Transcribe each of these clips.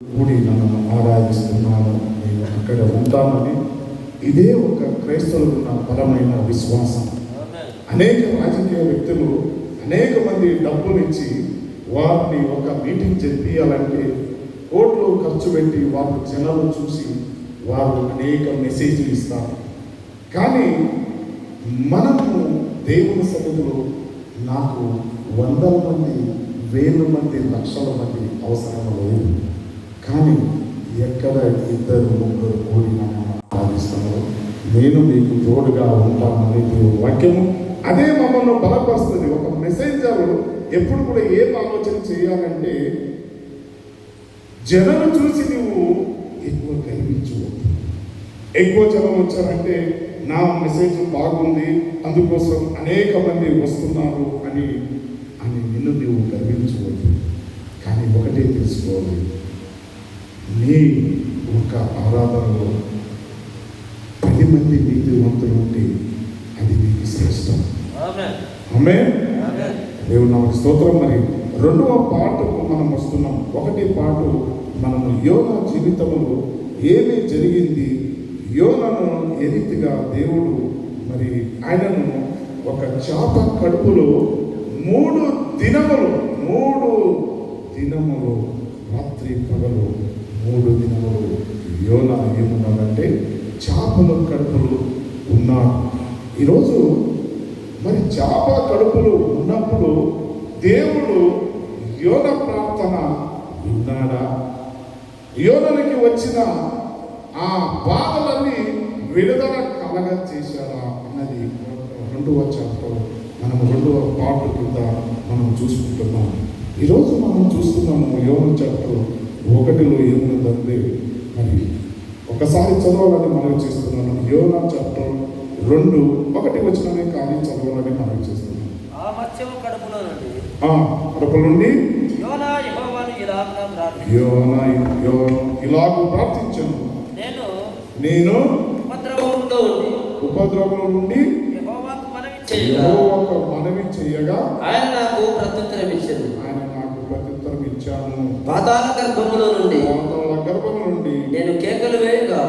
కూడి నన్ను ఆరాధిస్తున్నాను, నేను అక్కడ ఉంటానని ఇదే ఒక క్రైస్తవులకు ఉన్న బలమైన విశ్వాసం. అనేక రాజకీయ వ్యక్తులు అనేక మంది డబ్బులు ఇచ్చి వారిని ఒక మీటింగ్ జరిపించాలంటే కోట్లు ఖర్చు పెట్టి వారు జనాలు చూసి వారు అనేక మెసేజ్లు ఇస్తారు. కానీ మనము దేవుని సన్నిధిలో నాకు వందల మంది, వేల మంది, లక్షల మంది అవసరం లేదు. కానీ ఎక్కడ ఇద్దరు ముగ్గురు కూడి నన్ను ఆరాధిస్తున్నారు, నేను మీకు తోడుగా ఉంటానని దేవుని వాక్యము అదే మమ్మల్ని బలపరుస్తుంది. ఒక మెసేంజర్ ఎప్పుడు కూడా ఏం ఆలోచన చేయాలంటే జనం చూసి నువ్వు ఎక్కువ గర్వించవద్దు. ఎక్కువ జనం వచ్చారంటే నా మెసేజ్ బాగుంది, అందుకోసం అనేక మంది వస్తున్నారు అని నిన్ను నువ్వు గర్వించవద్దు. కానీ ఒకటే తెలుసుకోవాలి, నీ ఒక ఆరాధనలో 10 మంది నీతివంతులు ఉంటే అది నీకు శ్రేష్టం. ఆమేన్. దేవుని నామమునకు స్తోత్రం. మరి రెండవ పాటకు మనం వస్తున్నాం. ఒకటి పాట మనము యోనా జీవితంలో ఏమి జరిగింది, యోనాను ఏ రీతిగా దేవుడు మరి ఆయనను ఒక చేప కడుపులో 3 దినములు రాత్రి పగలు 3 దినములు యోనా ఏమున్నాడంటే చేపల కడుపులు ఉన్నాడు. ఈరోజు మరి చేప కడుపులు ఉన్నప్పుడు దేవుడు యోన ప్రార్థన విన్నాడా? యోనకి వచ్చిన ఆ బాధలన్నీ విడుదల కలగ చేశాడా అన్నది 2వ చాప్టర్ మనం 2వ పార్ట్ కింద మనం చూసుకుంటున్నాం. ఈరోజు మనం చూస్తున్నాము యోన చాప్టర్ 1లో ఏమున్నదంటే మరి ఒకసారి చదవాలని మనం చేస్తున్నాను. యోన చాప్టర్ 2:1 వచనమే కానీ చదవాలని మనం చేస్తున్నాం. కడుపు నుండి యోనా ఇలాగు ప్రార్థించను, నేను ఉపద్రవం నుండి యెహోవాకు మనవి చేయగా ఆయన నాకు ప్రత్యుత్తరం ఇచ్చాను. పాతాళ గర్భములో నుండి నేను కేకలు వేయగా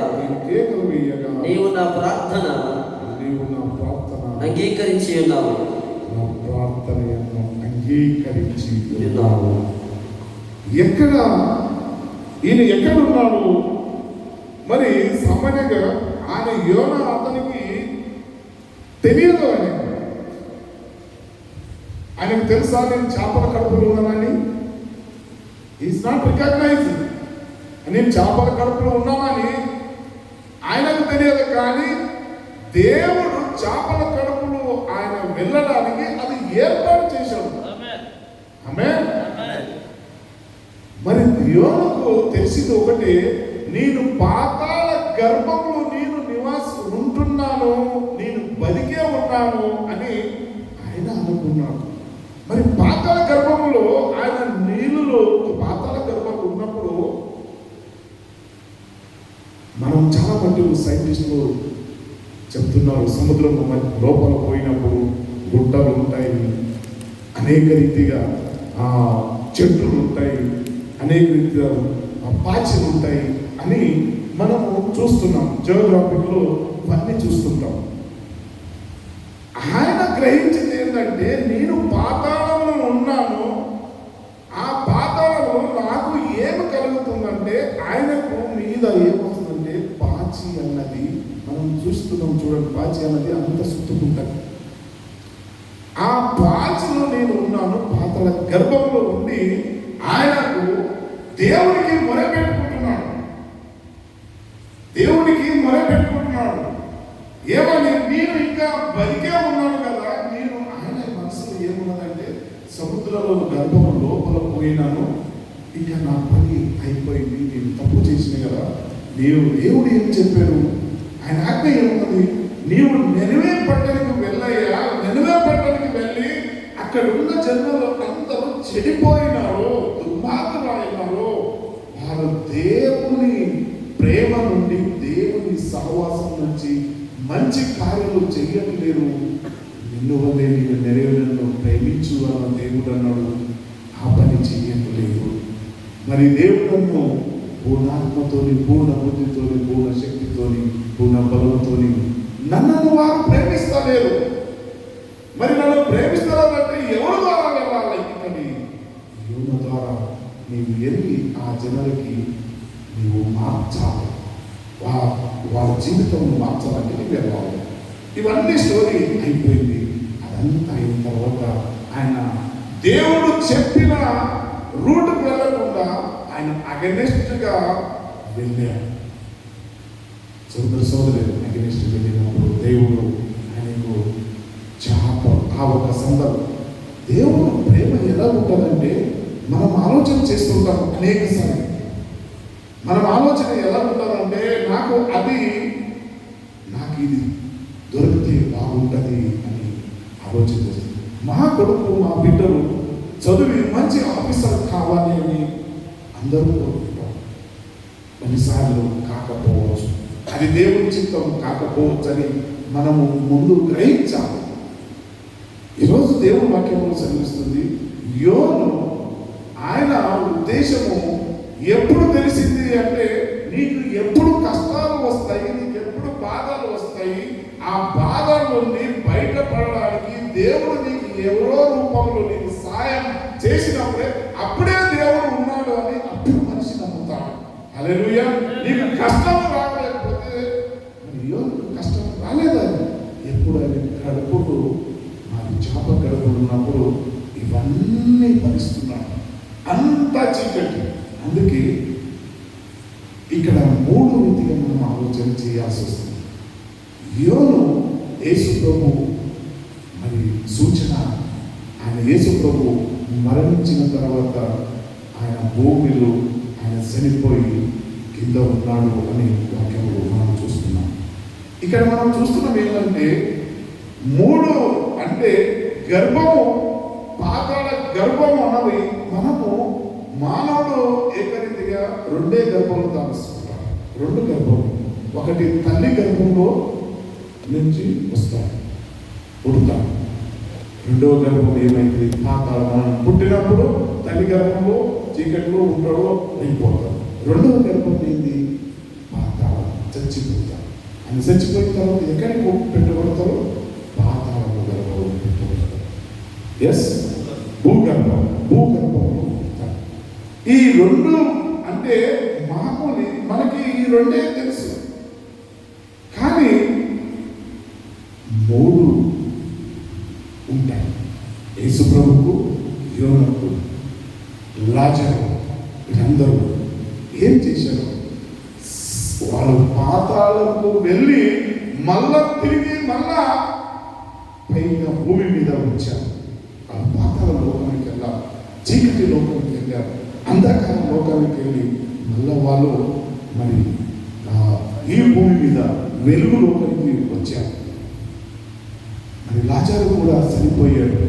నీవు నా ప్రార్థన అంగీకరించి ఉన్నావు. నా ప్రార్థనను అంగీకరించి ఉన్నావు. ఎక్కడ ఈయన ఎక్కడున్నాడు? మరి సామాన్యంగా ఆయన యోన అతనికి తెలియదు. ఆయనకు తెలుసా నేను చేపల కడుపులో ఉన్నానని? Is not recognize. నేను చేపల కడుపులో ఉన్నానని ఆయనకు తెలియదు. కానీ దేవుడు చేపల కడుపులో ఆయన వెళ్ళడానికి అది ఏర్పాటు చేశాడు. ఆమేన్. మరి యోనకు తెలిసింది ఒకటే, నేను పాతాళ గర్భంలో నేను నివాసం ఉంటున్నాను, నేను బతికే ఉన్నాను అని ఆయన అనుకున్నాడు. మరి పాతాళ గర్భంలో ఆయన నీళ్ళలో పాతాళ గర్భంలో ఉన్నప్పుడు మనం చాలా మంది సైంటిస్టులు చెప్తున్నారు, సముద్రం లోపల పోయినప్పుడు గుట్టలు ఉంటాయి, అనేక రీతిగా చెట్లు ఉంటాయి, అనేక రీతిగా పాచిలు ఉంటాయి అని మనము చూస్తున్నాం. జియోగ్రఫీలో ఇవన్నీ చూస్తుంటాం. ఆయన గ్రహించింది ఏంటంటే నేను పాతాళంలో ఉన్నాను, ఆ పాతాళంలో నాకు ఏమి కలుగుతుందంటే ఆయనకు మీద ఏమవుతుందంటే పాచి అన్నది మనం చూస్తున్నాం. చూడండి, పాచి అన్నది అంత చుట్టుకుంటుంది. ఆ పాచిలో నేను ఉన్నాను. పాతాళ గర్భంలో ఉండి ఆయనకు దేవునికి మొరపెట్టుకుంటున్నాడు. ఏమని? నేను ఇంకా బతికే ఉన్నాను కదా. నేను ఆయన మనసులో ఏమున్నదంటే సముద్రంలో గర్భం లోపల పోయినాను, ఇక నా పని అయిపోయింది, నేను తప్పు చేసిన కదా. దేవుడు ఏం చెప్పారు? ఆయన ఆజ్ఞ ఏమున్నది? నీవు నెనవే పట్టణానికి వెళ్ళయ్యా. నెనవే పట్టణానికి వెళ్ళి అక్కడ ఉన్న జనులు అందరూ చెడిపోయినారు, దుర్మార్గులైనారు. వారు దేవుని ప్రేమ నుండి, దేవుని సహవాసం నుంచి మంచి కార్యాలు చెయ్యట్లేరు. నిన్ను వల్లే నేను నెరవేరును ప్రేమించు అన్న దేవుడు అన్నాడు. ఆ పని చెయ్యట్లేదు. మరి దేవుడు పూర్ణాత్మతోని, పూర్ణ బుద్ధితోని, పూర్ణ శక్తితోని, పూర్ణ బలంతోని నన్ను వారు ప్రేమిస్తలేరు. మరి నన్ను ప్రేమిస్తారంటే ఎవరి ద్వారా వెళ్ళాలి? ఇక్కడి యోన ద్వారా నీవు వెళ్ళి ఆ జనులకి నీవు మార్చాలి, వాళ్ళ జీవితం మార్చాలంటే నీవు వెళ్ళాలి. ఇవన్నీ స్టోరీ అయిపోయింది. అదంతా అయిన తర్వాత ఆయన దేవుడు చెప్పిన రూట్కి వెళ్ళకుండా ఆయన అగెనిస్ట్గా వెళ్ళాడు. సోదరులు అగెనిస్ట్ వెళ్ళినప్పుడు దేవుడు ఆయనకు ఆ ఒక సందర్భం. దేవుడు ప్రేమ ఎలా ఉంటుందంటే మనం ఆలోచన చేస్తుంటాం అనేక సార్లు. మనం ఆలోచన ఎలా ఉంటుందంటే నాకు ఇది దొరికితే బాగుంటుంది అని ఆలోచన చేస్తుంది. మా కొడుకు, మా బిడ్డలు చదివి మంచి ఆఫీసర్ కావాలి అని అందరూ కోరుకుంటాం. కొన్నిసార్లు కాకపోవచ్చు, అది దేవుని చిత్తం కాకపోవచ్చు అని మనము ముందు గ్రహించాలి. ఈరోజు దేవుని వాక్యము సెలవిస్తుంది, యోను ఆయన ఉద్దేశము ఎప్పుడు తెలిసింది అంటే నీకు ఎప్పుడు కష్టాలు వస్తాయి, నీకు ఎప్పుడు బాధలు వస్తాయి, ఆ బాధల నుండి బయటపడడానికి దేవుడు నీకు ఎవరో రూపంలో నీకు సాయం చేసినప్పుడే అప్పుడే దేవుడు ఉన్నాడు అని అప్పుడు మనిషి నమ్ముతాడు. హల్లెలూయా. నీకు కష్టం రాలేకపోతే కష్టం రాలేదని ఎప్పుడు ఆయన గడుపుడు మాది చేప గడుపుడు ఉన్నప్పుడు ఇవన్నీ భరిస్తున్నాడు. అంతా చీకటి. అందుకే ఇక్కడ 3 రీతిగా మనం ఆలోచన చేయాల్సి వస్తుంది. యోను యేసు ప్రభు మరి సూచన, ఆయన యేసు ప్రభు మరణించిన తర్వాత ఆయన భూమిలో ఆయన చనిపోయి కింద ఉన్నాడు అని వాక్యంలో మనం చూస్తున్నాం. ఇక్కడ మనం చూస్తున్నాం ఏంటంటే 3 అంటే గర్భము, పాతాళ గర్భము అన్నవి మనము మానవుడు ఏకరీతిగా 2 గర్భంలో దానిస్తుంటాడు. 2 గర్భం, ఒకటి తల్లి గర్భంలో నుంచి వస్తాడు, పుడతాడు. 2వ గర్భం ఏమైంది? పాతాళ. మనం పుట్టినప్పుడు తల్లి గర్భంలో చీకటిలో ఉంటాడో వెళ్ళిపోతాడు. 2వ గర్భం ఏంది? పాతాళ, చచ్చిపోతాడు. అని చచ్చిపోయిన తర్వాత ఎక్కడికి పెట్టబడతారో పాతాళ గర్భంలో పెట్టబడతారు. ఎస్, భూగర్భం. భూగర్భంలో ఉంటాడు. ఈ 2 అంటే మామూలు, మనకి ఈ 2 తెలుసు. కానీ 3 ఉంటాయి. యేసు ప్రభువుకు, యోనకు, లాజరు, వీరందరూ ఏం చేశారు? వాళ్ళు పాతాళకు వెళ్ళి మళ్ళా తిరిగి పైగా భూమి మీద వచ్చారు. ఆ పాతాళ లోకానికి వెళ్ళారు, చీకటి లోకానికి వెళ్ళారు, అంధకార లోకానికి వెళ్ళి మళ్ళా వాళ్ళు మరి ఈ భూమి మీద వెలుగు లోకానికి వచ్చారు. మరి లాజరు కూడా చనిపోయాడు.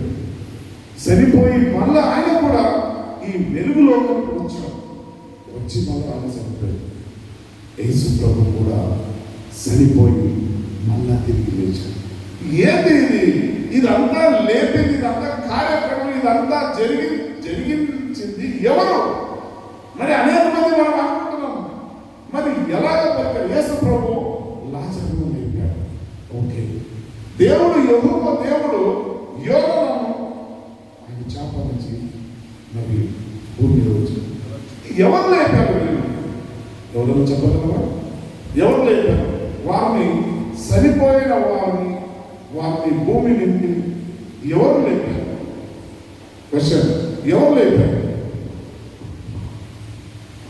చనిపోయి మళ్ళా ఆయన కూడా ఈ వెలుగు లోకానికి వచ్చాడు. వచ్చి మళ్ళీ ఆయన చనిపోయాడు. యేసు ప్రభు కూడా చనిపోయి మళ్ళా తిరిగి లేచాడు. ఏంటి ఇది? ఇదంతా లేపింది, ఇదంతా కార్యక్రమం, ఇదంతా జరిగించింది ఎవరు? మరి అనేక మంది మనం అనుకుంటున్నాం, మరి ఎలాగ బతికారు? యేసు ప్రభు లాజరును లేపాడు. ఓకే, దేవుడు యెహోవా దేవుడు యోనను ఆయన చేప నుంచి మరి భూమి మీద వచ్చాడు. ఎవరు లేపారు? ఎవరు చెప్పగలవా? ఎవరు లేపారు? వారిని చనిపోయిన వారిని భూమి నుండి ఎవరు లేపారు? క్వశ్చన్, ఎవరు లేపారు?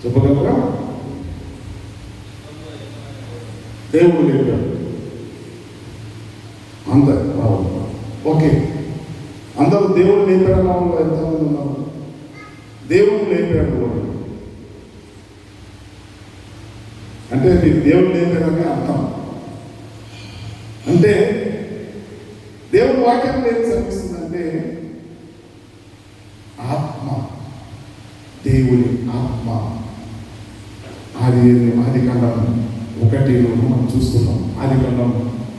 చెప్పగలరా? దేవుడు లేపాడు. అందరు రావాలి. ఓకే, అందరూ దేవుడు లేపాడు వాళ్ళు ఎంతమంది ఉన్నారు? దేవుడు లేపాడు వాళ్ళు అంటే మీరు దేవుడు లేపాడని అర్థం. అంటే దేవుడు వాక్యంలో ఏం చదివిస్తుందంటే ఆత్మ, దేవుని ఆత్మ. ఆదికాండం 1లో మనం చూస్తున్నాం. ఆదికాండం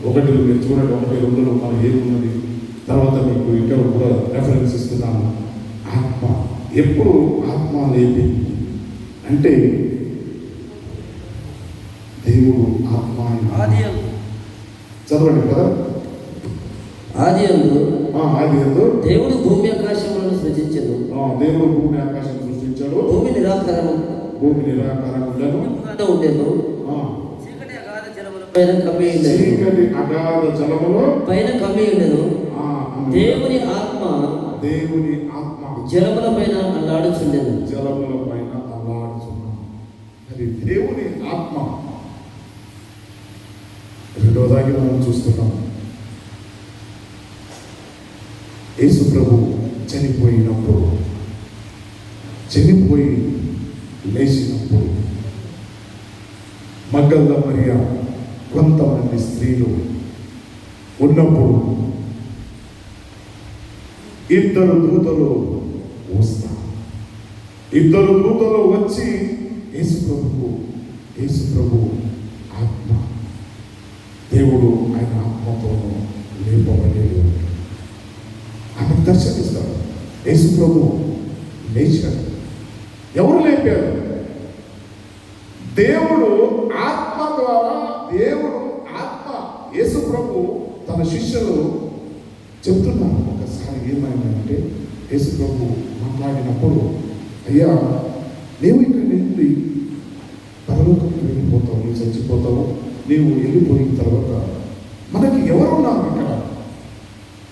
1లో మీరు చూడండి, 1:2లో మనం ఏమున్నది. తర్వాత మీకు ఇక్కడ కూడా రెఫరెన్స్ ఇస్తున్నాను. ఆత్మ ఎప్పుడు ఆత్మ లేపింది అంటే దేవుడు ఆత్మ ఆయన. ఆదియందు చదవండి కదా. ఆదియందు ఆదియందు దేవుడు భూమి ఆకాశములను సృజించెను. దేవుడు భూమి ఆకాశం సృష్టించాడు. భూమి నిరాకారము ఉండెను. చీకటి అగాధ జలముల పైన కమ్మి ఉండెను. దేవుని ఆత్మ జలముల పైన అల్లాడుచుండెను. అది దేవుని ఆత్మ. రెండోదాగి మనం చూస్తున్నాం, యేసు ప్రభు చనిపోయి లేచినప్పుడు మగ్దల మరియ కొంతమంది స్త్రీలు ఉన్నప్పుడు ఇద్దరు దూతలు వచ్చి యేసు ప్రభు ఆత్మ, దేవుడు ఆయన ఆత్మతోనూ లేపబడేది. ఆమె దర్శనిస్తాడు. యేసు ప్రభు లేచాడు. ఎవరు లేపారు? దేవుడు ఆత్మ ద్వారా, యేసు ప్రభు తన శిష్యులు చెప్తున్నారు. ఒకసారి ఏమైందంటే, యేసు ప్రభు మాట్లాడినప్పుడు, అయ్యా నీవు ఇక్కడ నుండి పరలోకానికి వెళ్ళిపోతావు, నీవు చచ్చిపోతావు, నీవు వెళ్ళిపోయిన తర్వాత మనకి ఎవరున్నారు అక్కడ?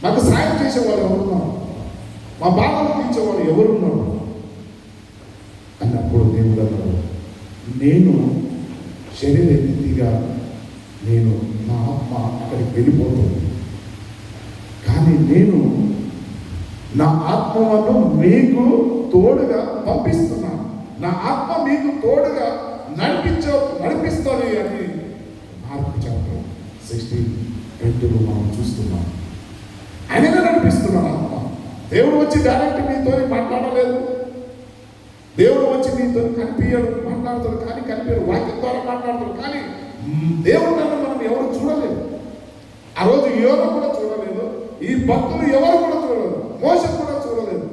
మాకు సాయం చేసేవాళ్ళు ఎవరున్నారు? మా బాధలు తీర్చేవాళ్ళు ఎవరున్నారు అన్నప్పుడు దేవుడు అన్నాడు, నేను శరీరరీతిగా నా ఆత్మ అక్కడికి వెళ్ళిపోతుంది, కానీ నేను నా ఆత్మను మీకు తోడుగా పంపిస్తున్నాను. నా ఆత్మ మీకు తోడుగా నడిపిస్తుంది అని మార్కు చాప్టర్ 16 మనం చూస్తున్నాం. ఆయనగా నడిపిస్తున్నాడు ఆత్మ. దేవుడు వచ్చి డైరెక్ట్ మీతో మాట్లాడలేదు. దేవుడు వచ్చి మీతో మాట్లాడతాడు కానీ కనిపించడు. వాక్యం ద్వారా మాట్లాడతాడు కానీ దేవుడు నన్ను మనం ఎవరు చూడలేదు. ఆ రోజు యోన కూడా చూడలేదు. ఈ భక్తులు ఎవరు కూడా చూడలేదు. మోషే కూడా చూడలేదు.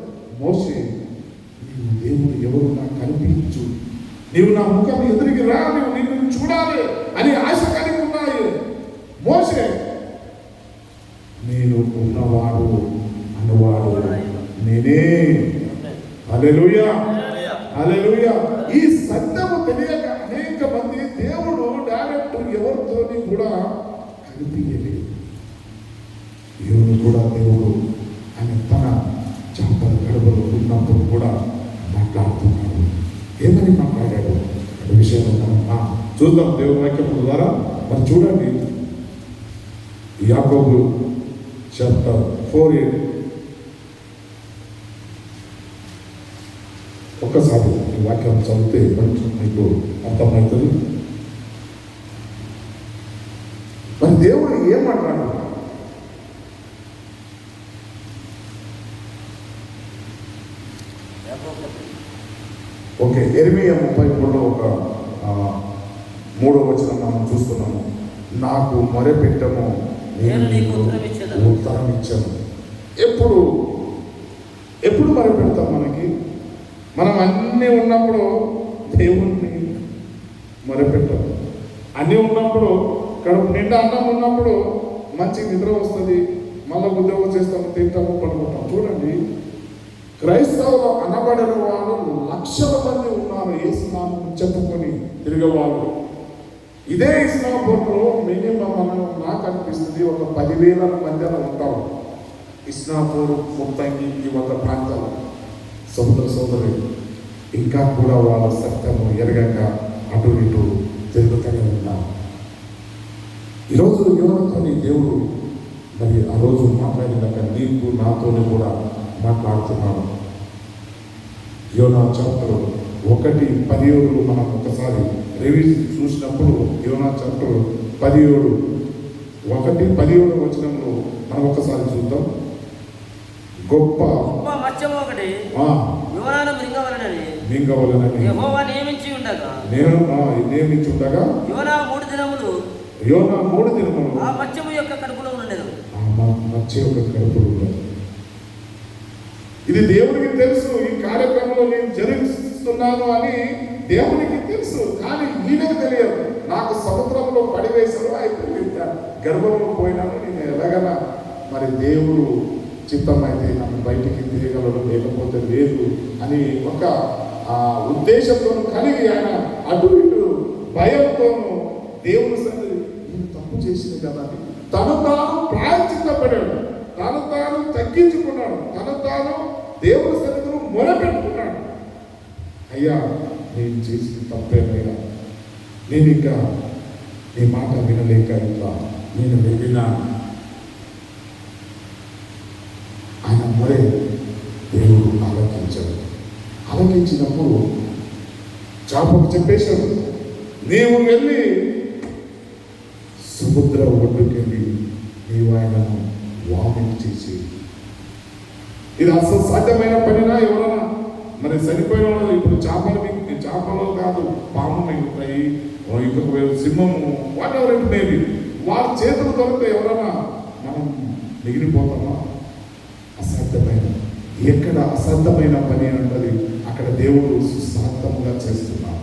మోషే, నీవు దేవుడు ఎవరు నాకు కనిపించు, నీవు నా ముఖం ఎదురికి రా, నిన్ను చూడాలి అని ఆశ కలిగి ఉన్నాయి. మోషే, నేను ఉన్నవాడు అన్నవాడు నేనే. హల్లెలూయా, హల్లెలూయా. ఈ సత్యము తెలియక అనేక మంది దేవుడు డైరెక్ట్ ఎవరితోని కూడా కనిపించలేదు. యోను కూడా దేవుడు ఆయన తన చంపల గడపలో ఉన్నప్పుడు కూడా మాట్లాడుతున్నాడు. ఏమని మాట్లాడాడు అనే విషయాలు మనం చూద్దాం దేవుని వాక్యం ద్వారా. మరి చూడండి, యాకోబు చాప్టర్ 4:8 ఒక్కసారి ఈ వాక్యం చదివితే కొంచెం మీకు అర్థమవుతుంది. మరి దేవుడు ఏమంటాడు? ఓకే, యెరెమీయా 33 ఒక 3వ వచనం మనం చూస్తున్నాము. నాకు మొరపెట్టము, నేను నీకు ఉత్తరం ఇచ్చాను. ఎప్పుడు మొరపెడతాం? మనం అన్నీ ఉన్నప్పుడు దేవుణ్ణి మొరపెట్టాం. అన్నీ ఉన్నప్పుడు, కడుపు నిండా అన్నం ఉన్నప్పుడు మంచి నిద్ర వస్తుంది, మళ్ళీ ఉద్యోగం చేస్తాము, తింటాము, పడుకుంటాం. చూడండి, క్రైస్తవులు అనబడిన వాళ్ళు లక్షల మంది ఉన్నారు. యేసునామం చెప్పుకొని తిరిగేవాళ్ళు. ఇదే ఇస్లాంపూర్లో మినిమం నాకు అనిపిస్తుంది ఒక 10,000 మధ్యన ఉంటారు. ఇస్లాంపూర్, ముత్తంగి ఈ ఒక ప్రాంతాలు సోదరి ఇంకా కూడా వాళ్ళ సత్యము ఎరగక అటు ఇటు తిరుగుతూనే ఉన్నారు. ఈరోజు యోనతోని దేవుడు మరి ఆ రోజు మాట్లాడినాక నీకు నాతోని కూడా మాట్లాడుతున్నాడు. యోనా చాప్టర్ 1:17 మనం ఒకసారి రివ్యూ చూసినప్పుడు, యోనా చాప్టర్ 1:17 వచనంలో మనం ఒకసారి చూద్దాం. గొప్ప మత్స్యము ఒకటి యోనాను మింగవలెనని యెహోవా నియమించి ఉండగా యోనా 3 దినములు ఆ మత్స్యము యొక్క కడుపులో ఉండెను. ఇది దేవునికి తెలుసు. ఈ కార్యక్రమంలో నేను జరిగిస్తున్నాను అని దేవునికి తెలుసు, కానీ ఈయనకు తెలియదు. నాకు గర్భంలో పోయినాను, నేను ఎలాగైనా మరి దేవుడు చిత్తం అయితే నన్ను బయటికి తీయగలడు, లేకపోతే లేదు అని ఒక ఉద్దేశంతో కలిగి ఆయన అటు ఇటు భయంతోనూ దేవుని సన్నిధి నేను తప్పు చేసింది కదా అని తను తాను ప్రాయశ్చిత్తపడాడు, తను తాను తగ్గించుకున్నాడు, తను తాను దేవుని సన్నిధిలో మొరపెట్టుకున్నాడు. అయ్యా నేను చేసిన తప్పేమైనా, నేను ఇంకా నీ మాట వినలేక ఇంకా నేను వెళ్ళినాను. ఆయన మొరే దేవుడు ఆలోచించాడు. ఆలోచించినప్పుడు చాపకు చెప్పేశాడు, నీవు వెళ్ళి సముద్ర ఒడ్డుకెళ్ళి నీవు ఆయనను వామిట్ చేసి. ఇది అసలు సాధ్యమైన పనినా? ఎవరైనా మరి చనిపోయిన వాళ్ళు ఇప్పుడు చేపలు కాదు, పాము మిగులుతాయి, ఇంకొక సింహము, వాట్ ఎవర్ ఇట్ మేబీ, వాళ్ళ చేతులు దొరికితే ఎవరైనా మనం మిగిలిపోతామా? అసాధ్యమైన, ఎక్కడ అసాధ్యమైన పని అంటది అక్కడ దేవుడు సుసాధ్యంగా చేస్తున్నాడు.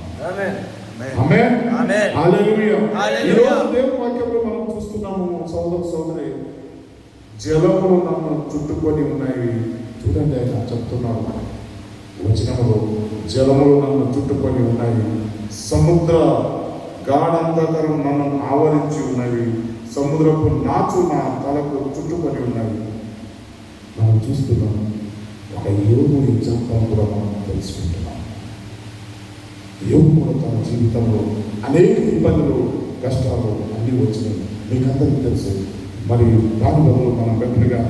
ఆమేన్. హల్లెలూయా. ఈరోజు దేవుని వాక్యంలో మనం చూస్తున్నాము సోదర సోదరి, జలములు నన్ను చుట్టుకొని ఉన్నాయి. చూడండి ఆయన చెప్తున్నాడు వచనములో, జలములు నన్ను చుట్టుకొని ఉన్నాయి, సముద్ర గాఢాంధకారం నన్ను ఆవరించి ఉన్నవి, సముద్రపు నాచు నా తలకు చుట్టుకొని ఉన్నవి. మనం చూస్తున్నాం ఒక యోగుని ఎగ్జాంపుల్ కూడా మనం తెలుసుకుంటున్నాం. యోగు కూడా తన జీవితంలో అనేక ఇబ్బందులు, కష్టాలు అన్నీ వచ్చినాయి, మీకు అందరికీ తెలుసు. మరి దాని బదులు మనం గట్టిగా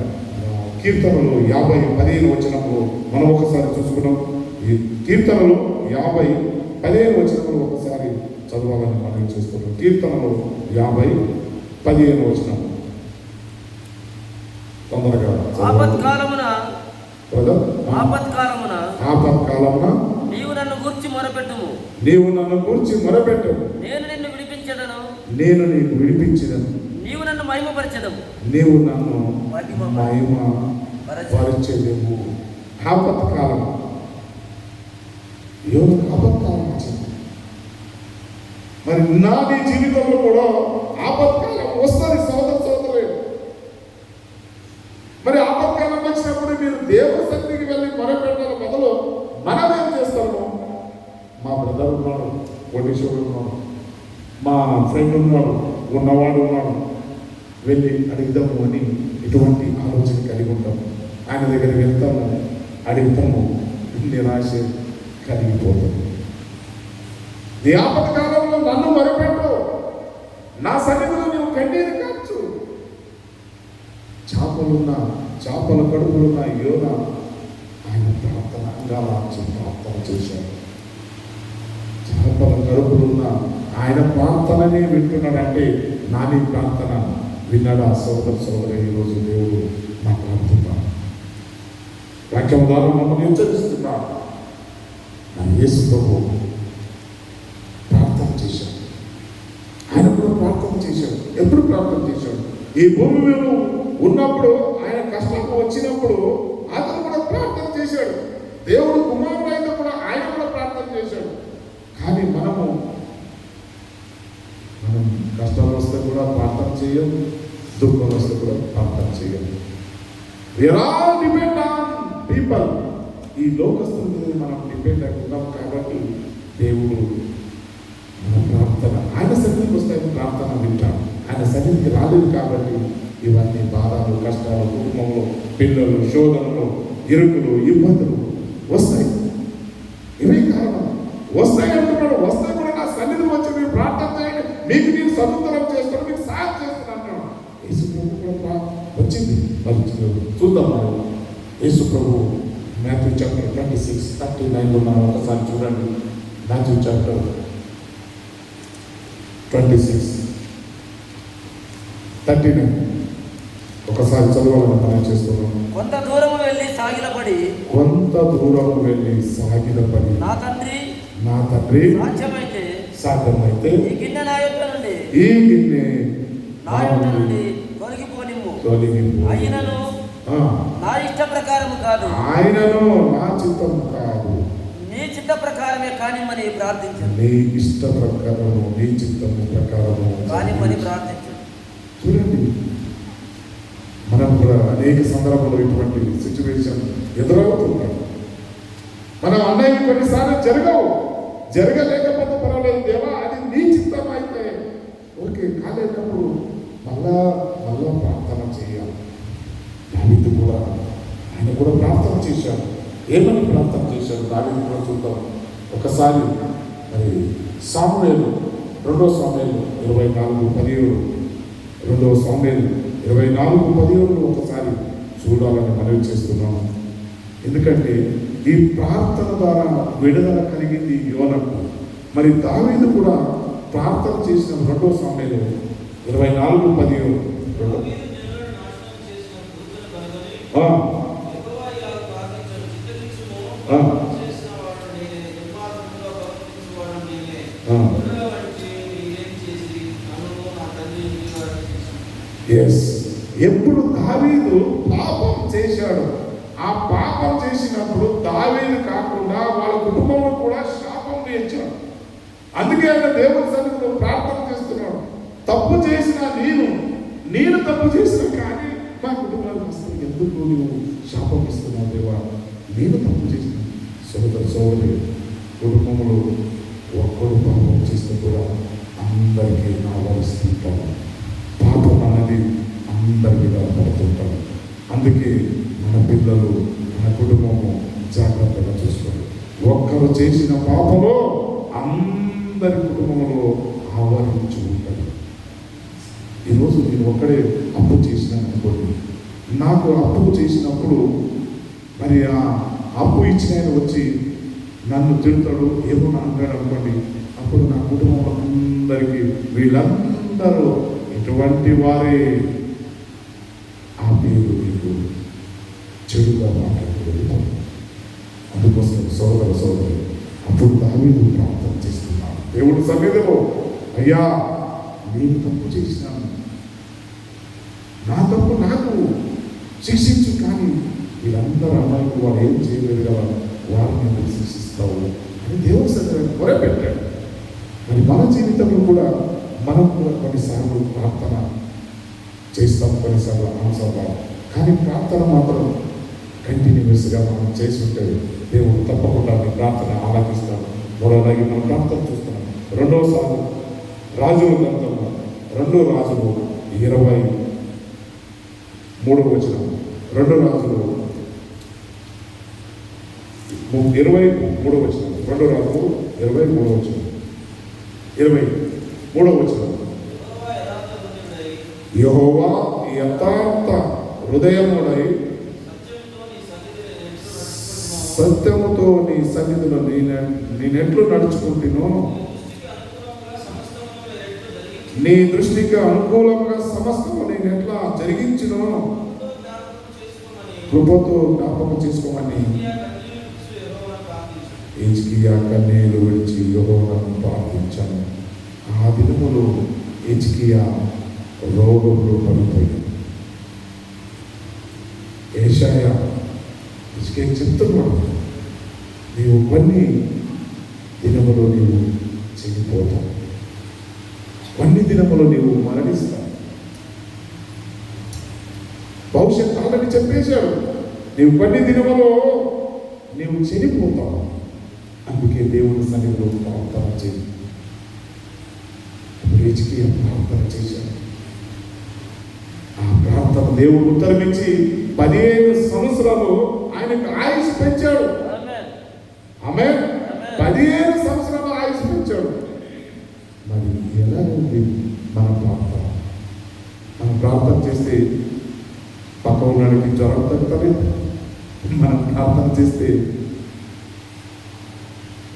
కీర్తనలు 50:15 వచనంలో మనం ఒకసారి చూసుకున్నాం. ఈ కీర్తనలు 50:15 వచనంలో ఒకసారి చదవాలని మనం చేస్తున్నాం. కీర్తనలు 50:15 వచనం తొందరగా ఆపత్కాలమున నీవు నన్ను గూర్చి మొరపెట్టుము, నేను నిన్ను విడిపించెదను, నేను నీకు విడిపించెదను, నీవు నన్ను మహిమపరచెదవు, నీవు నన్ను మహిమ పరిచెదవు. ఆపత్కాలం, యోగుకు ఆపత్కాలం వచ్చింది. మరి నీ జీవితంలో కూడా ఆపత్కాలం వస్తుంది సోదర సోదరులే. మరి ఆపత్కాలం వచ్చినప్పుడు మీరు దేవుని సన్నిధికి వెళ్ళి మొరపెట్టాలి బదులు మనం ఏం చేస్తాము? మా బ్రదర్ ఉన్నాడు, కోటీశ్వరుడు ఉన్నాడు, మా ఫ్రెండ్ ఉన్నాడు, ఉన్నవాడు ఉన్నాడు, వెళ్ళి అడుగుదాము అని ఇటువంటి ఆలోచన కలిగి ఉంటాము. ఆయన దగ్గరికి వెళ్తాము, అడుగుతాము, నిరాశ కలిగిపోతాము. నీ ఆపత్కాలంలో నన్ను మొరపెట్టు, నా సన్నిధిలో నువ్వు కన్నీరు కావచ్చు. చేపల కడుపులున్న యోన ఆయన ప్రార్థనగా ప్రార్థన చేశాడు. చేపల కడుపులున్న ఆయన ప్రార్థననే వింటున్నాడంటే నాని ప్రార్థన విన్నాడా? సోదర సోదరి, ఈరోజు దేవుడు మాట్లాడుతున్నాడు, వాక్యం ద్వారా మమ్మల్ని హెచ్చరిస్తున్నాడు. నా యేసు ప్రభు ప్రార్థన చేశాడు, ఆయన కూడా ప్రార్థన చేశాడు. ఎప్పుడు ప్రార్థన చేశాడు? ఈ భూమి మీద ఉన్నప్పుడు, ఆయన కష్టం వచ్చినప్పుడు అతను కూడా ప్రార్థన చేశాడు. దేవుడు కుమారుడు అయితే కూడా ఆయన కూడా ప్రార్థన చేశాడు. కానీ మనం కష్టాలు వస్తే కూడా ప్రార్థన చేయం, దుఃఖం వస్తే కూడా ప్రార్థన చేయం. We are all depend on people. ఈ లోకస్తుల మీద మనం డిపెండ్ అయి ఉన్నాం కాబట్టి దేవుడు మన ప్రార్థన, ఆయన సన్నిధికి వస్తే ప్రార్థన వింటాడు. ఆయన సన్నిధికి రాలేదు కాబట్టి ఇవన్నీ బాధలు, కష్టాలు, కుటుంబంలో పిల్లలు, శోధనలు, ఇరుకులు, ఇబ్బందులు వస్తాయి. ఇవే కారణం. వస్తాయి అంటున్నాడు. వస్తే కూడా నా సన్నిధికి వచ్చి మీరు ప్రార్థన చేయండి, మీకు నేను సముద్రం చేస్తాను, మీకు సహాయం చేస్తాను అంటున్నాడు. యేసు ప్రభు కూడా వచ్చింది. మరి చూద్దాం. మరి యేసు ప్రభు మాథ్యూ చాప్టర్ 26:39 మనం ఒకసారి చూడండి. మాథ్యూ చాప్టర్ 26:39 ఒకసారి చదవాలని మనం చేస్తున్నాం. కొంత దూరం వెళ్ళి సాగిలపడి నా తండ్రి సాధ్యమైతే ఈ గిన్నె నా యొద్ద నుండి తొలగిపో, అయినను నా ఇష్ట ప్రకారము కాదు, నా చిత్తము కాదు, నీ చిత్త ప్రకారమే కానిమ్మని ప్రార్థించాను. నీ ఇష్ట ప్రకారము, నీ చిత్తము ప్రకారము కానిమ్మని ప్రార్థించాను. చూడండి, మనం కూడా అనేక సందర్భాల్లో ఇటువంటి సిచ్యువేషన్ ఎదురవుతుంటాం. మనం అన్నయ్య కొన్నిసార్లు జరగలేకపోతే పర్వాలేదు దేవా, అది నీ చిత్తం అయితే ఓకే, కాలేటప్పుడు మళ్ళా ప్రార్థన చేయాలి. దావీదు కూడా ఆయన కూడా ప్రార్థన చేశాడు. ఏమని ప్రార్థన చేశాడు దావీదు కూడా చూద్దాం. ఒకసారి మరి సాముయేలు 2 సాముయేలు 24:17 2 సాముయేలు 24:17 ఒకసారి చూడాలని మనవి చేస్తున్నాము. ఎందుకంటే ఈ ప్రార్థన ద్వారా విడుదల కలిగింది యోనకు. మరి దావీదు కూడా ప్రార్థన చేసిన 2 సాముయేలు 24:17 ఎప్పుడు దావీదు పాపం చేశాడు, ఆ పాపం చేసినప్పుడు దావీదు కాకుండా వాళ్ళ కుటుంబంలో కూడా శాపం నేర్చాడు. అందుకే ఆయన దేవుని సన్నిధిలో ప్రార్థన చేస్తున్నాడు. తప్పు చేసిన నేను తప్పు చేసిన కానీ మా కుటుంబానికి అసలు ఎందుకు నువ్వు శాపం ఇస్తున్నావు దేవా? నేను తప్పు చేసిన సోదరి కుటుంబంలో ఒక్కడు పాపం చేస్తే కూడా అందరికీ ఆవరిస్తుంటాడు. పాపం అనేది అందరి మీద పడుతుంటాడు. అందుకే మన పిల్లలు, మన కుటుంబము జాగ్రత్తగా చూసుకోండి. ఒక్కరు చేసిన పాపంలో అందరి కుటుంబంలో ఆవరించి ఉంటాడు. ఈరోజు నేను ఒక్కడే అప్పు చేసినాను అనుకోండి, నాకు అప్పు చేసినప్పుడు మరి ఆ అప్పు ఇచ్చిన ఆయన వచ్చి నన్ను తిడతాడు, ఏమో అంటాడు అనుకోండి. అప్పుడు నా కుటుంబం అందరికీ వీళ్ళందరూ ఎటువంటి వారే ఆ పేరు మీకు చెడుగా మాట్లాడుతూ. అందుకోసం సోదరి అప్పుడు దావీదు ప్రార్థన చేస్తున్నాడు దేవుడి సన్నిధిలో, అయ్యా నేను తప్పు చేసినాను, నా తప్పు నాకు శిక్షించు, కానీ వీళ్ళందరూ అమ్మాయికి వాళ్ళు ఏం చేయలేదు కదా, వారిని ఎందుకు శిక్షిస్తావు అని దేవుడి సన్నిధిలో మొరపెట్టాడు. మరి మన జీవితంలో కూడా మనం కూడా కొన్నిసార్లు ప్రార్థన చేస్తాం, కొన్నిసార్లు ఆన్సర్, కానీ ప్రార్థన మాత్రం కంటిన్యూస్గా మనం చేసి ఉంటే దేవుడు తప్పకుండా మీ ప్రార్థన ఆలకిస్తాడు. మరోలాగే మనం ప్రార్థన చూస్తున్నాం. 2వ సార్లు రాజుల గ్రంథంలో 2 రాజులు 23వ వచనం, 2 రాజులు 23వ వచనం, 2 రాజులు 23వ వచనం, 23వ వచనం. యెహోవా యథార్థ హృదయముడై సత్యముతో నీ సన్నిధిలో నేనెట్లు నడుచుకుంటునో, నీ దృష్టికి అనుకూలంగా సమస్తము నేను ఎట్లా జరిగించినో కృపతో జ్ఞాపకం చేసుకోమని హిజ్కియా కన్నీళ్లు విడిచి యెహోవాను ప్రార్థించాను. ఆ దినములో హిజ్కియా రోగంలో పడిపోయాడు. యెషయా హిజ్కియా చెప్తున్నాడు, నీవు కొన్ని దినములో నీవు చనిపోతావు, కొన్ని దినములో నీవు మరణిస్తావు. భవిష్యత్ ఆల్రెడీ చెప్పేశాడు, నీవు కొన్ని దినములో నీవు చనిపోతావు. అందుకే దేవుని సన్నిధిలో ప్రార్థన చేయి. హిజ్కియా ప్రార్థన చేశాడు. ఆ ప్రార్థన దేవుడు ఉత్తరమిచ్చి 15 సంవత్సరాలు ఆయనకు ఆయుష్ పెంచాడు. ఆమె 15 సంవత్సరాలు ఆయుష్ పెంచాడు. మరి ఎలా ఉంది మన ప్రార్థన? మనం ప్రార్థన చేస్తే పక్క ఉన్నాడికి జ్వరం తగ్గలేదు, మనం ప్రార్థన చేస్తే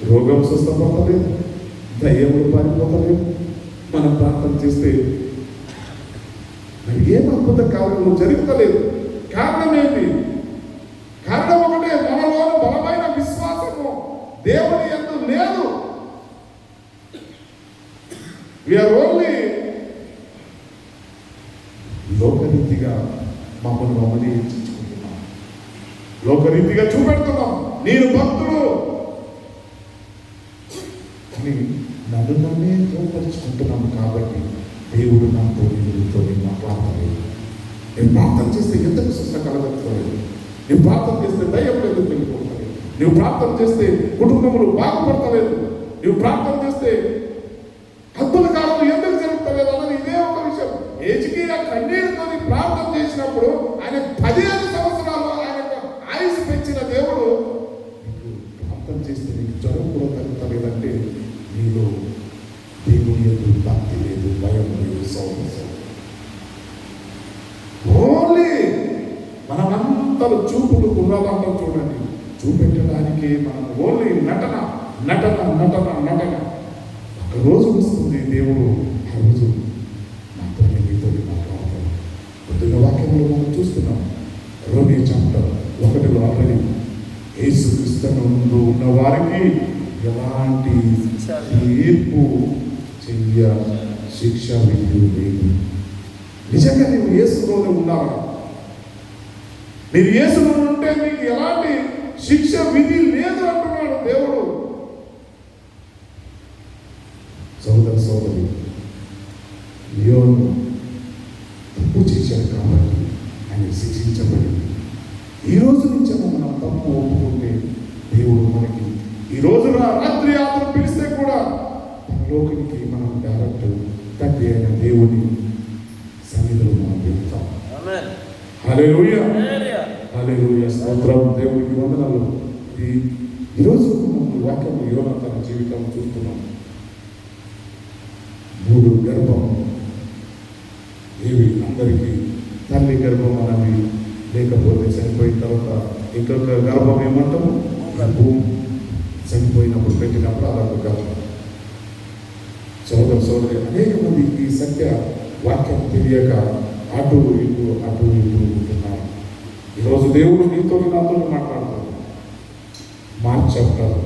రోగం స్వస్థపడతలేదు, దయ్యములు పారిపోతలేదు. మనం ప్రార్థన చేస్తే ఏం అద్భుత కార్యము జరుగుతలేదు. కారణం ఏంటి? కారణం ఒకటే, మనలో బలమైన విశ్వాసము దేవుని యందు లేదు. వీఆర్ ఓన్లీ లోకరీతిగా మమ్మల్ని హెచ్చించుకుంటున్నాం, లోకరీతిగా చూపెడుతున్నాం. నేను భక్తుడు అని నన్ను నన్నే తోపరుచుకుంటున్నాము. కాబట్టి దేవుడు నాతో నీతో మాట్లాడతాడు. నేను ప్రార్థన చేస్తే ఎందుకు స్వస్థ కలగలేదు? నువ్వు ప్రార్థన చేస్తే దయ్యం ఎందుకు వెళ్ళిపోతాడు? నువ్వు ప్రార్థన చేస్తే కుటుంబములు బాగుపడతలేదు? నువ్వు ప్రార్థన చేస్తే అద్భుత కాలం ఎందుకు జరుగుతలేదు అన్నది ఇదే ఒక విషయం. ఏజికియా కన్నీరుతో ప్రార్థన చేసినప్పుడు ఆయన 15 సంవత్సరాలు ఆయన ఆయుష్ పెంచిన దేవుడు నీకు ప్రార్థన చేస్తే నీకు జ్వరం కూడా తగ్గుతలేదంటే నీలో దేవుని యొక్క భక్తి లేదు, భయం లేదు, సౌకర్యం. ఓన్లీ మనమంతా చూపులు గుర్రాలంటాం చూడండి, చూపెట్టడానికి మనం ఓన్లీ నటన నటన నటన నటన. ఒక రోజు వస్తుంది దేవుడు, ఆ రోజు నాతో నీతో మాట్లాడతాడు. పొద్దున్న వాక్యంలో మనం చూస్తున్నాం. రోమీ చాప్టర్ 1లో ఆల్రెడీ యేసుక్రీస్తు ముందు ఉన్న వారికి ఎలాంటి తీర్పు శిక్ష విధి లేదు. నిజంగా నీవు యేసులోనే ఉన్నావా? మీరు యేసులో ఉంటే మీకు ఎలాంటి శిక్ష విధి లేదు అంటున్నాడు దేవుడు. సోదరి యోను తప్పు చేశాడు కాబట్టి ఆయన శిక్షించబడింది. ఈ రోజు నుంచి మనం తప్పు ఒప్పుకుంటే దేవుడు మనకి ఈ రోజు రాత్రి ఆత్మ పిలిస్తే కూడా లోకికి మనం డైరెక్ట్ తండ్రి అయిన దేవుని సన్నిధిలో మనం వెళ్తాం. హల్లెలూయా, హల్లెలూయా, స్తోత్రం, దేవునికి వందనాలు. ఈరోజు మనం వాక్యం యోనా తన జీవితం చూస్తున్నాం. 3 గర్భం ఏవి అందరికీ తల్లి గర్భం అనేవి లేకపోతే చనిపోయిన తర్వాత ఇంకొక గర్భం ఏమంటాము? భూమి చనిపోయినప్పుడు పెట్టినప్పుడు అదొక గర్భం. సోదరి అనేక మంది ఈ సత్య వాక్యం తెలియక అటు ఇటు ఉంటున్నారు. ఈరోజు దేవుడు నీతో నాతో మాట్లాడతాడు. మార్చ్ చాప్టర్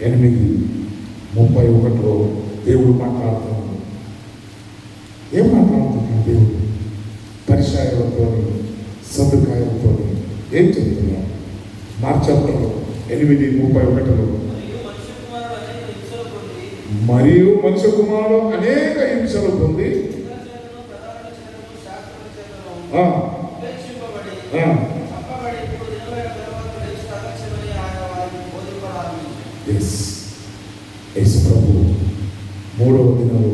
8:31లో దేవుడు మాట్లాడుతున్నాడు. ఏం మాట్లాడుతున్నాడు దేవుడు? పరిచయాలతో సదుకాయలతో ఏం చెప్తున్నాడు? మార్చ్ చాప్టర్ 8:31లో మరియు మనుష్య కుమారుడు అనేక హింసలు పొంది యేసు ప్రభు 3వ దినాలు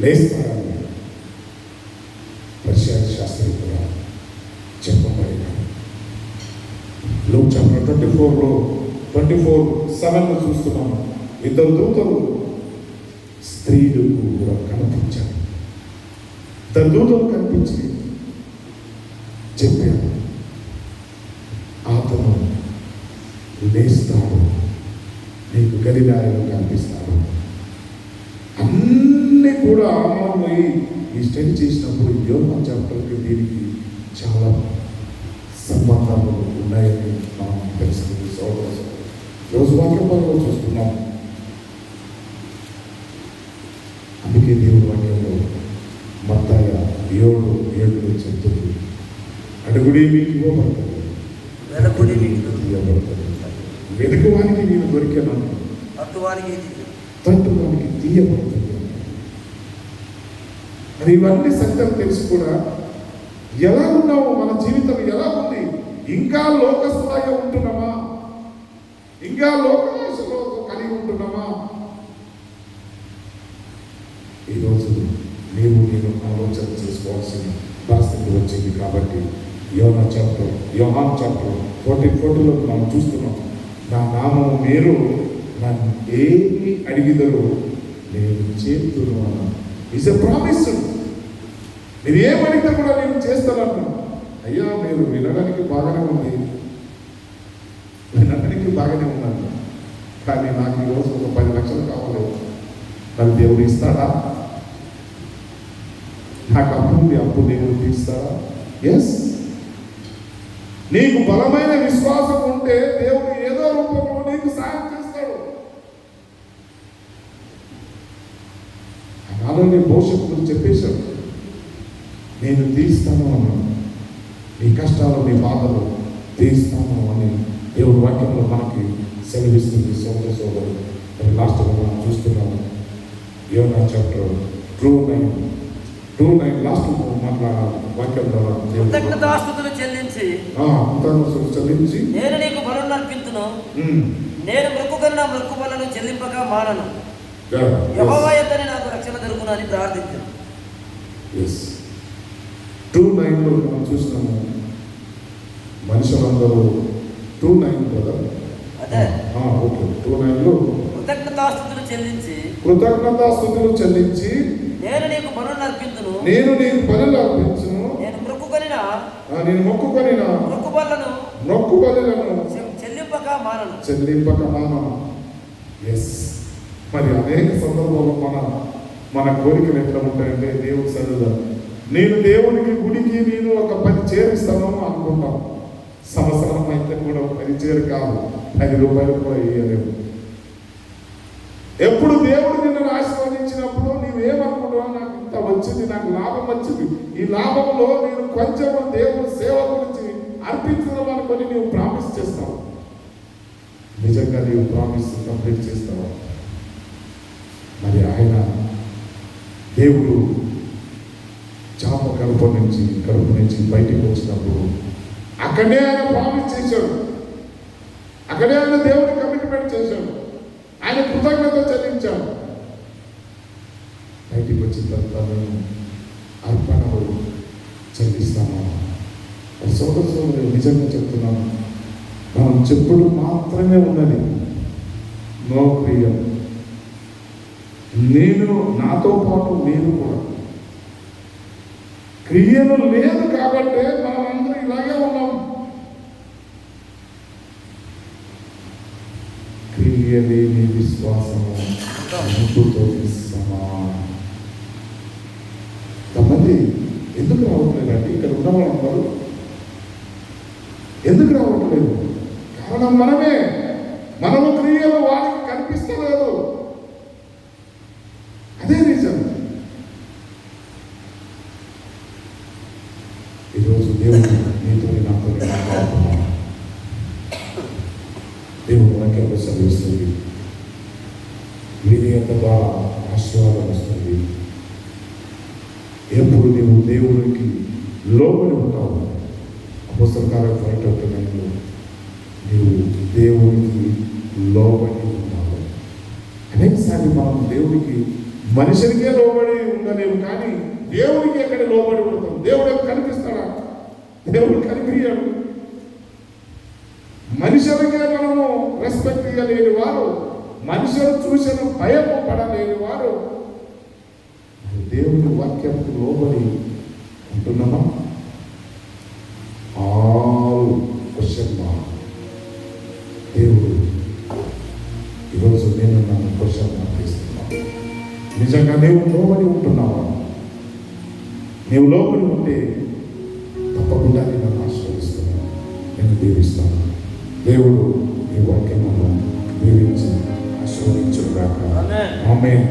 లేస్తారని పరిచయ శాస్త్రం కూడా చెప్పబడినాడు. లూక్ చాప్టర్ 24లో 24:7 చూస్తున్నాము. 2 దూతలు స్త్రీలకు కూడా కనిపించారు. 2 దూతలు కనిపించి చెప్పారు, అతను లేస్తాడు, నీకు గలిలయలో కనిపిస్తాడు. అన్నీ కూడా మనం ఈ స్టడీ చేసినప్పుడు యోహాను చాప్టర్కి దీనికి చాలా సంబంధాలు ఉన్నాయని మనం తెలుసుకుంది. రోజు వాక్యంలో చూస్తున్నాం. అందుకే దేవుడు వాక్యంలో మత్తయి 7:7 చెప్తుంది, అడుగుడి మీకు ఇవ్వబడుతుంది, వెతుకువానికి నేను దొరికాను, తట్టువానికి తీయబడుతుంది. మరి ఇవన్నీ సత్యం తెలిసి కూడా ఎలా ఉన్నాము? మన జీవితం ఎలా ఉంది? ఇంకా లోకస్తులాగా ఉంటున్నామా? ఇంకా లోకలో కలిగి ఉంటున్నామా? ఈరోజు నేను ఆలోచన చేసుకోవాల్సిన పరిస్థితి వచ్చింది. కాబట్టి యోహాను చాప్టర్ 14:40లో మనం చూస్తున్నాం, నా నామము మీరు నన్ను ఏమి అడిగిదరో నేను చేస్తున్నాను. It's a promise. మీరు ఏమడిగితే కూడా నేను చేస్తానన్నా. అయ్యా మీరు వినడానికి బాగానే ఉంది, ఉన్నాను, కానీ నాకు ఈరోజు ఒక 10 లక్షలు కావాలి. మరి దేవుడు ఇస్తాడా? నాకు అప్పు ఉంది, అప్పు దేవుడు తీస్తాడా? ఎస్. నీకు బలమైన విశ్వాసం ఉంటే దేవుడు ఏదో రూపంలో నీకు సాయం చేస్తాడు. అలానే భవిష్యత్తు చెప్పేశాడు, నేను తీస్తాను అన్నాను. నీ కష్టాలు, నీ బాధలు తీస్తాను అని దేవుడు వాక్యంలో మనకి సెలవిస్తుంది. సోదరు లాస్ట్గా మనం చూస్తున్నాము. యోహాను చాప్టర్ 2:9 2:9 లాస్ట్ వాక్యం ద్వారా దేవుడు కృతజ్ఞతాస్తుతులు చెల్లించి కృతజ్ఞతలు చెల్లించి నేను నీకు బలులను అర్పించును. ఉమ్, నేను మొక్కుకున్న మొక్కు బలులను చెల్లింపక మానను. yeah, యెహోవా yes, యొద్దనే నాకు రక్షణ దొరుకును అని ప్రార్థించాను. yes. 2:9లో మనం చూసినాము మనుషులందరూ 2:9 కదా అదే ఓకే 2:9లో కృతజ్ఞతాస్తుతులు చెల్లించి కృతజ్ఞతాస్తుతులు చెల్లించి నేను నీకు బలులను అర్పించును. నేను నీకు బలులు అర్పించును. నేను మొక్కుకొనిన నేను మొక్కుకొనిన మొక్కు బలులను మొక్కు బలులను చెల్లింపక మానను. చెల్లింపక మానను. ఎస్, మరి అనేక సందర్భాల్లో మన కోరికలు ఎట్లా ఉంటాయంటే దేవుడు సన్నిధిలో నేను దేవునికి గుడికి నేను ఒక 10 చేరిస్తాను అనుకుంటాం. సంవత్సరం అయితే కూడా 10 చేరు కాదు, 10 రూపాయలు కూడా ఇయ్యలేవు. ఎప్పుడు దేవుడు నిన్ను ఆశీర్వదించినప్పుడు నీవేమనుకుంటున్నావు, నాకు ఇంత వచ్చింది, నాకు లాభం వచ్చింది, ఈ లాభంలో నేను కొంచెం దేవుని సేవ గురించి అర్పించడం అనుకొని నీవు ప్రామిస్ చేస్తావు. నిజంగా నీవు ప్రామిస్ కంప్లీట్ చేస్తావు. మరి ఆయన దేవుడు చాప కడుపు నుంచి బయటికి వచ్చినప్పుడు అక్కడే ఆయన ప్రామిస్ చేశాడు. అక్కడే ఆయన దేవుడికి కమిట్మెంట్ చేశాడు. ఆయన కృతజ్ఞత చెల్లించాడు. బయటికి వచ్చిన తర్వాత నేను అర్పణలు చెల్లిస్తాను. సోదరు నిజంగా చెప్తున్నాను, మనం చెప్పుడు మాత్రమే ఉన్నది, నో క్రియ. నేను నాతో పాటు మీరు కూడా క్రియలు లేదు కాబట్టి మనం అందరూ ఇలాగే ఉన్నాం. క్రియ లేని విశ్వాసము మృతుతో సమానం. కొంతమంది ఎందుకు రావట్లేదండి? ఇక్కడ ఉన్న వాళ్ళందరూ ఎందుకు రావట్లేదు? కారణం మనము క్రియలు వారికి కనిపిస్తలేదు. అదే రీజన్. ఈరోజు దేవుడు నీతో నాతో మాట్లాడుతున్నాడు. దేవుడు వాక్యాలు చదివిస్తుంది, విధేయత ద్వారా ఆశీర్వాదం వస్తుంది. ఎప్పుడు నీవు దేవుడికి లోబడి ఉంటావు. అపోస్తలకార్యం 5:9 నీవు దేవుడికి లోబడి ఉన్నావు. అనేకసార్లు మనం దేవుడికి మనుషునికే లోబడి ఉండలేము, కానీ దేవుడికి ఎక్కడ లోబడి ఉంటాం? దేవుడు కనిపిస్తాడా? దేవుడు కనిపించాడు. మనుషులకే మనము రెస్పెక్ట్ ఇవ్వలేని వారు, మనుషులు చూసిన భయం పడలేని వారు దేవుని వాక్యంకు లోబడి ఉంటున్నామా? All question mark. దేవుడు ఈరోజు నేను నన్ను క్వశ్చన్ మార్క్ ఇస్తున్నాను. నిజంగా నీవు లోబడి ఉంటున్నావా? నీవు లోబడి ఉంటే తప్పకుండా నేను నన్ను ఆశీర్వదిస్తున్నాను, నేను దీవిస్తాను. దేవుడు ఈ వాక్యమును దీవించి ఆశీర్వదించుగాక. ఆమేన్.